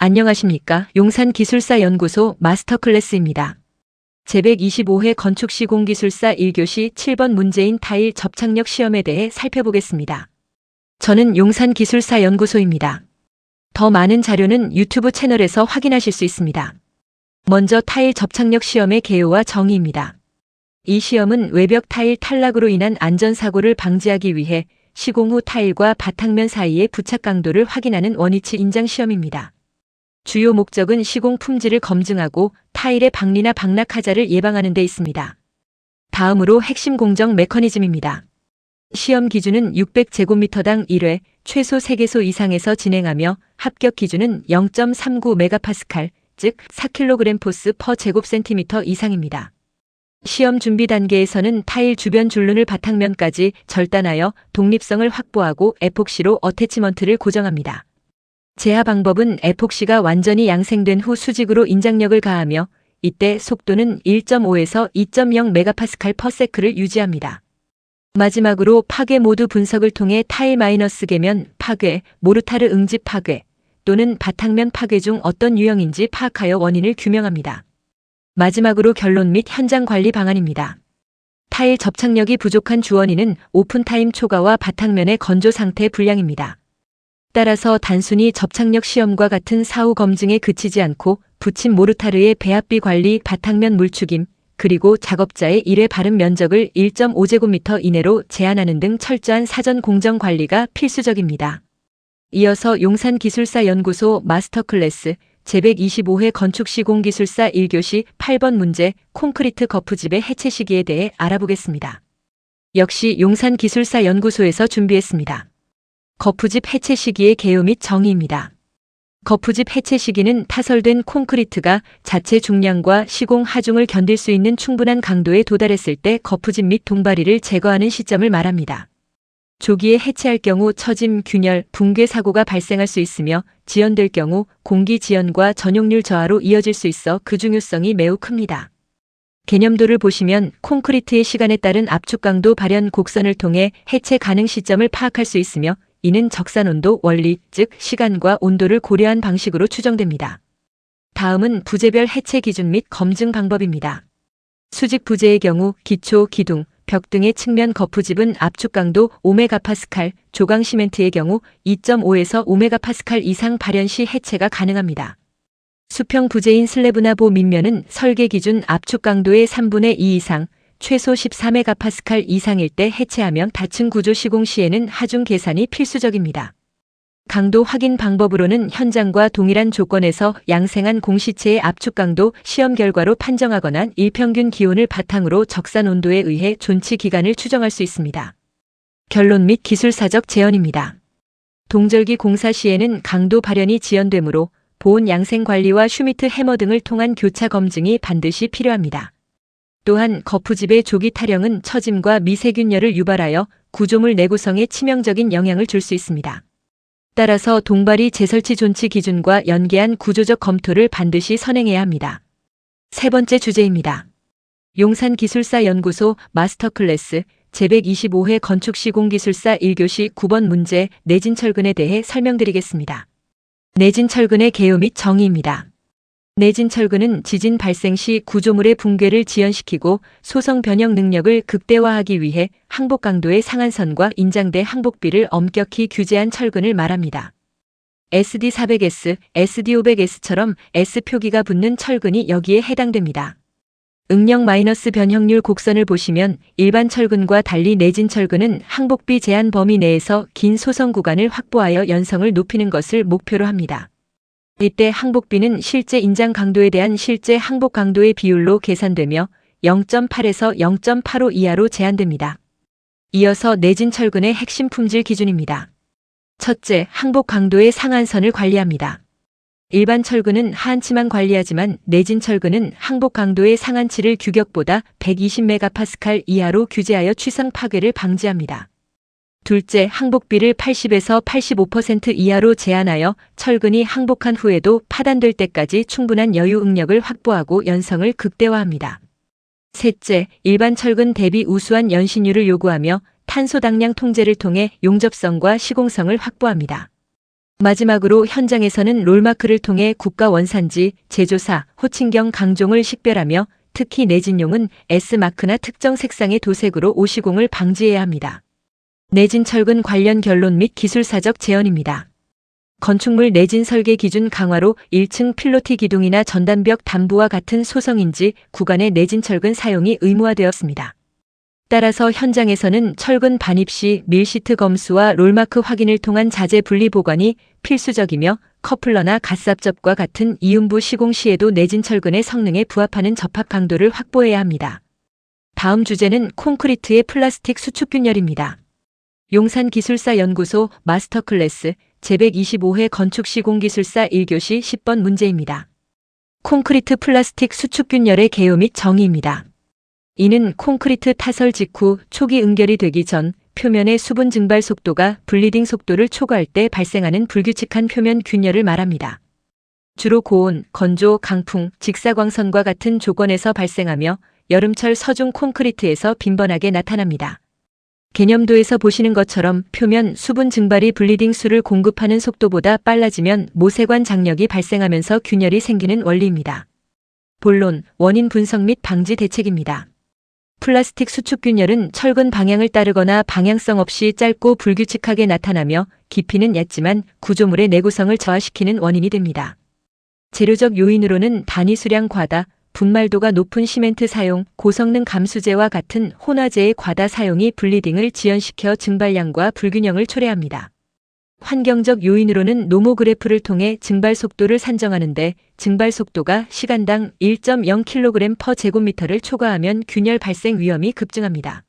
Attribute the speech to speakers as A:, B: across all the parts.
A: 안녕하십니까. 용산기술사연구소 마스터클래스입니다. 제125회 건축시공기술사 1교시 7번 문제인 타일 접착력 시험에 대해 살펴보겠습니다. 저는 용산기술사연구소입니다. 더 많은 자료는 유튜브 채널에서 확인하실 수 있습니다. 먼저 타일 접착력 시험의 개요와 정의입니다. 이 시험은 외벽 타일 탈락으로 인한 안전사고를 방지하기 위해 시공 후 타일과 바탕면 사이의 부착 강도를 확인하는 원위치 인장 시험입니다. 주요 목적은 시공 품질을 검증하고 타일의 박리나 박락 하자를 예방하는 데 있습니다. 다음으로 핵심 공정 메커니즘입니다. 시험 기준은 600제곱미터당 1회, 최소 3개소 이상에서 진행하며 합격 기준은 0.39메가파스칼, 즉 4kg 포스 퍼 제곱센티미터 이상입니다. 시험 준비 단계에서는 타일 주변 줄눈을 바탕면까지 절단하여 독립성을 확보하고 에폭시로 어태치먼트를 고정합니다. 제하 방법은 에폭시가 완전히 양생된 후 수직으로 인장력을 가하며 이때 속도는 1.5에서 2.0 메가파스칼 퍼 세크를 유지합니다. 마지막으로 파괴 모두 분석을 통해 타일 마이너스 계면 파괴, 모르타르 응집 파괴 또는 바탕면 파괴 중 어떤 유형인지 파악하여 원인을 규명합니다. 마지막으로 결론 및 현장 관리 방안입니다. 타일 접착력이 부족한 주원인은 오픈타임 초과와 바탕면의 건조 상태 불량입니다. 따라서 단순히 접착력 시험과 같은 사후 검증에 그치지 않고 붙임 모르타르의 배합비 관리, 바탕면 물축임, 그리고 작업자의 1회 바른 면적을 1.5제곱미터 이내로 제한하는 등 철저한 사전 공정 관리가 필수적입니다. 이어서 용산기술사연구소 마스터클래스 제125회 건축시공기술사 1교시 8번 문제 콘크리트 거푸집의 해체 시기에 대해 알아보겠습니다. 역시 용산기술사연구소에서 준비했습니다. 거푸집 해체 시기의 개요 및 정의입니다. 거푸집 해체 시기는 타설된 콘크리트가 자체 중량과 시공 하중을 견딜 수 있는 충분한 강도에 도달했을 때 거푸집 및 동바리를 제거하는 시점을 말합니다. 조기에 해체할 경우 처짐, 균열, 붕괴 사고가 발생할 수 있으며 지연될 경우 공기 지연과 전용률 저하로 이어질 수 있어 그 중요성이 매우 큽니다. 개념도를 보시면 콘크리트의 시간에 따른 압축 강도 발현 곡선을 통해 해체 가능 시점을 파악할 수 있으며 이는 적산온도 원리, 즉 시간과 온도를 고려한 방식으로 추정됩니다. 다음은 부재별 해체 기준 및 검증 방법입니다. 수직 부재의 경우 기초, 기둥, 벽 등의 측면 거푸집은 압축 강도 5메가파스칼, 조강 시멘트의 경우 2.5에서 5메가파스칼 이상 발현 시 해체가 가능합니다. 수평 부재인 슬래브나 보 밑면은 설계 기준 압축 강도의 3분의 2 이상, 최소 14메가파스칼 이상일 때 해체하며 다층 구조 시공 시에는 하중 계산이 필수적입니다. 강도 확인 방법으로는 현장과 동일한 조건에서 양생한 공시체의 압축 강도 시험 결과로 판정하거나 일평균 기온을 바탕으로 적산 온도에 의해 존치 기간을 추정할 수 있습니다. 결론 및 기술사적 제언입니다. 동절기 공사 시에는 강도 발현이 지연되므로 보온 양생 관리와 슈미트 해머 등을 통한 교차 검증이 반드시 필요합니다. 또한 거푸집의 조기 타령은 처짐과 미세균열을 유발하여 구조물 내구성에 치명적인 영향을 줄 수 있습니다. 따라서 동바리 재설치 존치 기준과 연계한 구조적 검토를 반드시 선행해야 합니다. 세 번째 주제입니다. 용산기술사연구소 마스터클래스 제125회 건축시공기술사 1교시 9번 문제 내진철근에 대해 설명드리겠습니다. 내진철근의 개요 및 정의입니다. 내진철근은 지진 발생 시 구조물의 붕괴를 지연시키고 소성 변형 능력을 극대화하기 위해 항복 강도의 상한선과 인장대 항복비를 엄격히 규제한 철근을 말합니다. SD400S, SD500S처럼 S 표기가 붙는 철근이 여기에 해당됩니다. 응력 마이너스 변형률 곡선을 보시면 일반 철근과 달리 내진철근은 항복비 제한 범위 내에서 긴 소성 구간을 확보하여 연성을 높이는 것을 목표로 합니다. 이때 항복비는 실제 인장 강도에 대한 실제 항복 강도의 비율로 계산되며 0.8에서 0.85 이하로 제한됩니다. 이어서 내진철근의 핵심 품질 기준입니다. 첫째, 항복 강도의 상한선을 관리합니다. 일반 철근은 하한치만 관리하지만 내진철근은 항복 강도의 상한치를 규격보다 120메가파스칼 이하로 규제하여 취성 파괴를 방지합니다. 둘째, 항복비를 80에서 85% 이하로 제한하여 철근이 항복한 후에도 파단될 때까지 충분한 여유 응력을 확보하고 연성을 극대화합니다. 셋째, 일반 철근 대비 우수한 연신율을 요구하며 탄소 당량 통제를 통해 용접성과 시공성을 확보합니다. 마지막으로 현장에서는 롤마크를 통해 국가 원산지, 제조사, 호칭경 강종을 식별하며 특히 내진용은 S마크나 특정 색상의 도색으로 오시공을 방지해야 합니다. 내진 철근 관련 결론 및 기술사적 제언입니다. 건축물 내진 설계 기준 강화로 1층 필로티 기둥이나 전단벽 담보와 같은 소성인지 구간의 내진 철근 사용이 의무화되었습니다. 따라서 현장에서는 철근 반입 시 밀시트 검수와 롤마크 확인을 통한 자재 분리 보관이 필수적이며 커플러나 갓삽접과 같은 이음부 시공 시에도 내진 철근의 성능에 부합하는 접합 강도를 확보해야 합니다. 다음 주제는 콘크리트의 플라스틱 수축균열입니다. 용산기술사연구소 마스터클래스 제125회 건축시공기술사 1교시 10번 문제입니다. 콘크리트 플라스틱 수축균열의 개요 및 정의입니다. 이는 콘크리트 타설 직후 초기 응결이 되기 전 표면의 수분 증발 속도가 블리딩 속도를 초과할 때 발생하는 불규칙한 표면 균열을 말합니다. 주로 고온, 건조, 강풍, 직사광선과 같은 조건에서 발생하며 여름철 서중 콘크리트에서 빈번하게 나타납니다. 개념도에서 보시는 것처럼 표면 수분 증발이 블리딩 수를 공급하는 속도보다 빨라지면 모세관 장력이 발생하면서 균열이 생기는 원리입니다. 본론, 원인 분석 및 방지 대책입니다. 플라스틱 수축균열은 철근 방향을 따르거나 방향성 없이 짧고 불규칙하게 나타나며 깊이는 얕지만 구조물의 내구성을 저하시키는 원인이 됩니다. 재료적 요인으로는 단위 수량 과다, 분말도가 높은 시멘트 사용, 고성능 감수제와 같은 혼화제의 과다 사용이 블리딩을 지연시켜 증발량과 불균형을 초래합니다. 환경적 요인으로는 노모그래프를 통해 증발 속도를 산정하는데 증발 속도가 시간당 1.0kg/제곱미터를 초과하면 균열 발생 위험이 급증합니다.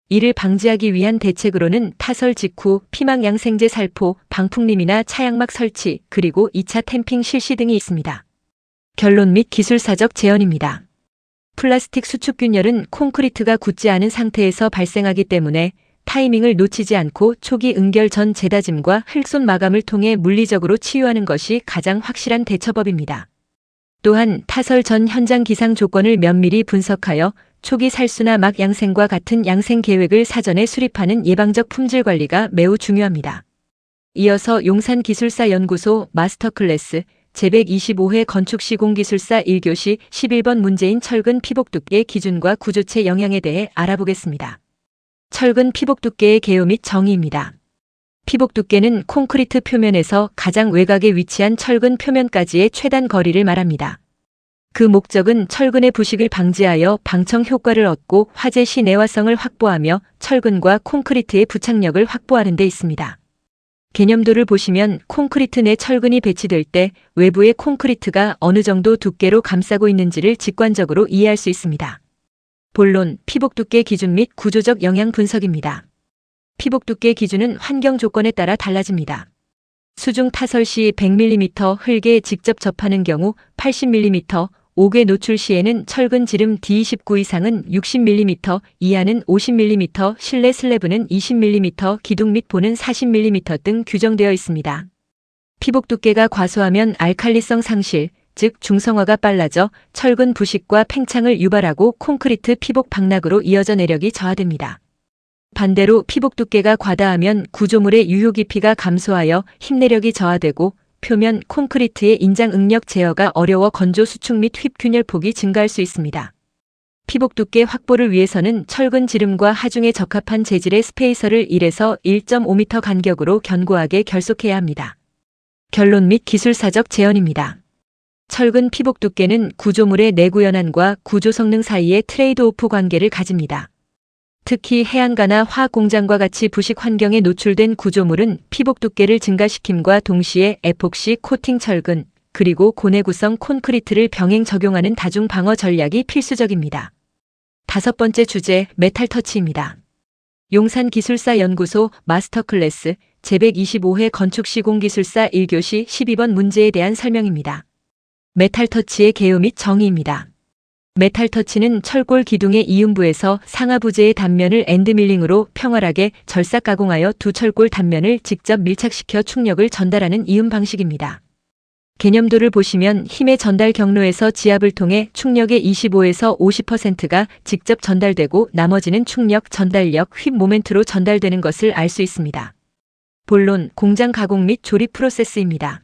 A: 이를 방지하기 위한 대책으로는 타설 직후 피막양생제 살포, 방풍림이나 차양막 설치, 그리고 2차 탬핑 실시 등이 있습니다. 결론 및 기술사적 제언입니다. 플라스틱 수축균열은 콘크리트가 굳지 않은 상태에서 발생하기 때문에 타이밍을 놓치지 않고 초기 응결 전 재다짐과 흙손 마감을 통해 물리적으로 치유하는 것이 가장 확실한 대처법입니다. 또한 타설 전 현장 기상 조건을 면밀히 분석하여 초기 살수나 막 양생과 같은 양생 계획을 사전에 수립하는 예방적 품질 관리가 매우 중요합니다. 이어서 용산기술사연구소 마스터클래스 제125회 건축시공기술사 1교시 11번 문제인 철근 피복 두께 기준과 구조체 영향에 대해 알아보겠습니다. 철근 피복 두께의 개요 및 정의입니다. 피복 두께는 콘크리트 표면에서 가장 외곽에 위치한 철근 표면까지의 최단 거리를 말합니다. 그 목적은 철근의 부식을 방지하여 방청 효과를 얻고 화재 시 내화성을 확보하며 철근과 콘크리트의 부착력을 확보하는 데 있습니다. 개념도를 보시면 콘크리트 내 철근이 배치될 때 외부의 콘크리트가 어느 정도 두께로 감싸고 있는지를 직관적으로 이해할 수 있습니다. 본론, 피복 두께 기준 및 구조적 영향 분석입니다. 피복 두께 기준은 환경 조건에 따라 달라집니다. 수중 타설 시 100mm 흙에 직접 접하는 경우 80mm, 옥외 노출 시에는 철근 지름 D29 이상은 60mm, 이하는 50mm, 실내 슬래브는 20mm, 기둥 및 보는 40mm 등 규정되어 있습니다. 피복 두께가 과소하면 알칼리성 상실, 즉 중성화가 빨라져 철근 부식과 팽창을 유발하고 콘크리트 피복 박락으로 이어져 내력이 저하됩니다. 반대로 피복 두께가 과다하면 구조물의 유효 깊이가 감소하여 힘내력이 저하되고 표면 콘크리트의 인장 응력 제어가 어려워 건조 수축 및 휩균열 폭이 증가할 수 있습니다. 피복 두께 확보를 위해서는 철근 지름과 하중에 적합한 재질의 스페이서를 1에서 1.5m 간격으로 견고하게 결속해야 합니다. 결론 및 기술사적 제언입니다. 철근 피복 두께는 구조물의 내구 연한과 구조 성능 사이의 트레이드오프 관계를 가집니다. 특히 해안가나 화학 공장과 같이 부식 환경에 노출된 구조물은 피복 두께를 증가시킴과 동시에 에폭시 코팅 철근, 그리고 고내 구성 콘크리트를 병행 적용하는 다중 방어 전략이 필수적입니다. 다섯 번째 주제, 메탈 터치입니다. 용산기술사연구소 마스터클래스 제125회 건축시공기술사 1교시 12번 문제에 대한 설명입니다. 메탈 터치의 개요 및 정의입니다. 메탈 터치는 철골 기둥의 이음부에서 상하 부재의 단면을 엔드밀링으로 평활하게 절삭 가공하여 두 철골 단면을 직접 밀착시켜 충력을 전달하는 이음 방식입니다. 개념도를 보시면 힘의 전달 경로에서 지압을 통해 충력의 25에서 50%가 직접 전달되고 나머지는 충력, 전달력, 휩 모멘트로 전달되는 것을 알 수 있습니다. 본론, 공장 가공 및 조립 프로세스입니다.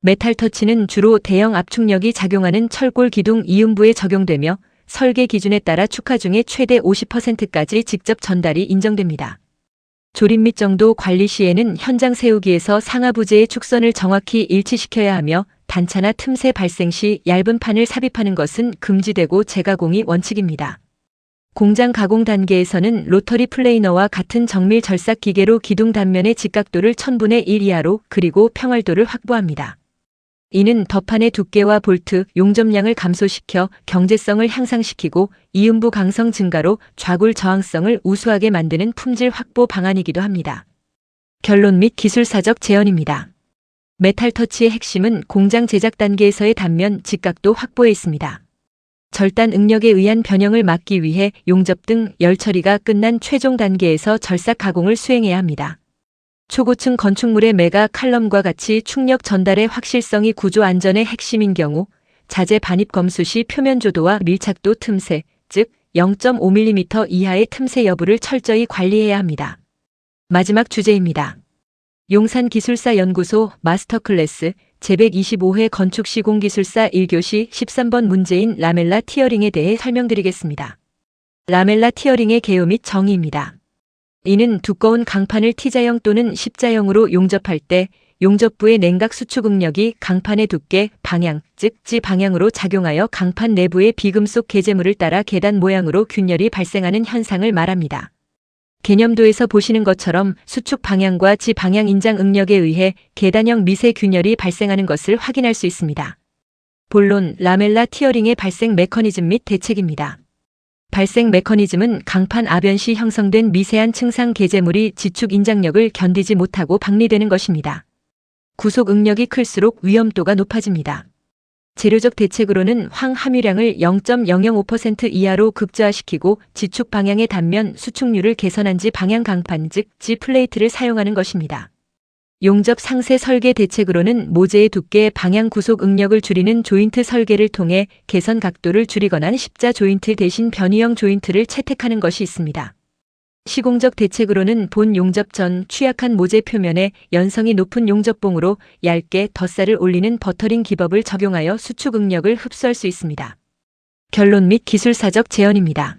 A: 메탈 터치는 주로 대형 압축력이 작용하는 철골 기둥 이음부에 적용되며 설계 기준에 따라 축하 중에 최대 50%까지 직접 전달이 인정됩니다. 조립 및 정도 관리 시에는 현장 세우기에서 상하 부재의 축선을 정확히 일치시켜야 하며 단차나 틈새 발생 시 얇은 판을 삽입하는 것은 금지되고 재가공이 원칙입니다. 공장 가공 단계에서는 로터리 플레이너와 같은 정밀 절삭 기계로 기둥 단면의 직각도를 1000분의 1 이하로 그리고 평활도를 확보합니다. 이는 덮판의 두께와 볼트, 용접량을 감소시켜 경제성을 향상시키고 이음부 강성 증가로 좌굴 저항성을 우수하게 만드는 품질 확보 방안이기도 합니다. 결론 및 기술사적 제언입니다. 메탈 터치의 핵심은 공장 제작 단계에서의 단면 직각도 확보에 있습니다. 절단 응력에 의한 변형을 막기 위해 용접 등 열 처리가 끝난 최종 단계에서 절삭 가공을 수행해야 합니다. 초고층 건축물의 매가 칼럼과 같이 충력 전달의 확실성이 구조 안전의 핵심인 경우 자재 반입 검수 시 표면 조도와 밀착도 틈새, 즉 0.5mm 이하의 틈새 여부를 철저히 관리해야 합니다. 마지막 주제입니다. 용산기술사 연구소 마스터 클래스 제125회 건축시공기술사 1교시 13번 문제인 라멜라 티어링에 대해 설명드리겠습니다. 라멜라 티어링의 개요 및 정의입니다. 이는 두꺼운 강판을 T자형 또는 십자형으로 용접할 때 용접부의 냉각 수축 응력이 강판의 두께, 방향, 즉 지 방향으로 작용하여 강판 내부의 비금속 개재물을 따라 계단 모양으로 균열이 발생하는 현상을 말합니다. 개념도에서 보시는 것처럼 수축 방향과 지 방향 인장 응력에 의해 계단형 미세 균열이 발생하는 것을 확인할 수 있습니다. 본론, 라멜라 티어링의 발생 메커니즘 및 대책입니다. 발생 메커니즘은 강판 아변 시 형성된 미세한 층상 개재물이 지축 인장력을 견디지 못하고 박리되는 것입니다. 구속 응력이 클수록 위험도가 높아집니다. 재료적 대책으로는 황 함유량을 0.005% 이하로 극저하시키고 지축 방향의 단면 수축률을 개선한 지 방향 강판 즉 지 플레이트를 사용하는 것입니다. 용접 상세 설계 대책으로는 모재의 두께 방향 구속 응력을 줄이는 조인트 설계를 통해 개선 각도를 줄이거나 십자 조인트 대신 변이형 조인트를 채택하는 것이 있습니다. 시공적 대책으로는 본 용접 전 취약한 모재 표면에 연성이 높은 용접봉으로 얇게 덧살을 올리는 버터링 기법을 적용하여 수축 응력을 흡수할 수 있습니다. 결론 및 기술사적 제언입니다.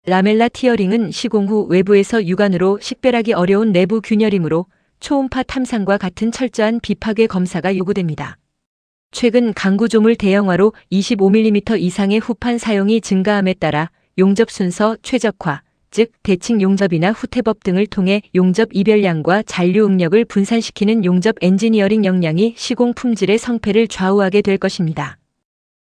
A: 라멜라 티어링은 시공 후 외부에서 육안으로 식별하기 어려운 내부 균열이므로 초음파 탐상과 같은 철저한 비파괴 검사가 요구됩니다. 최근 강구조물 대형화로 25mm 이상의 후판 사용이 증가함에 따라 용접 순서 최적화, 즉 대칭 용접이나 후퇴법 등을 통해 용접 이별량과 잔류 응력을 분산시키는 용접 엔지니어링 역량이 시공 품질의 성패를 좌우하게 될 것입니다.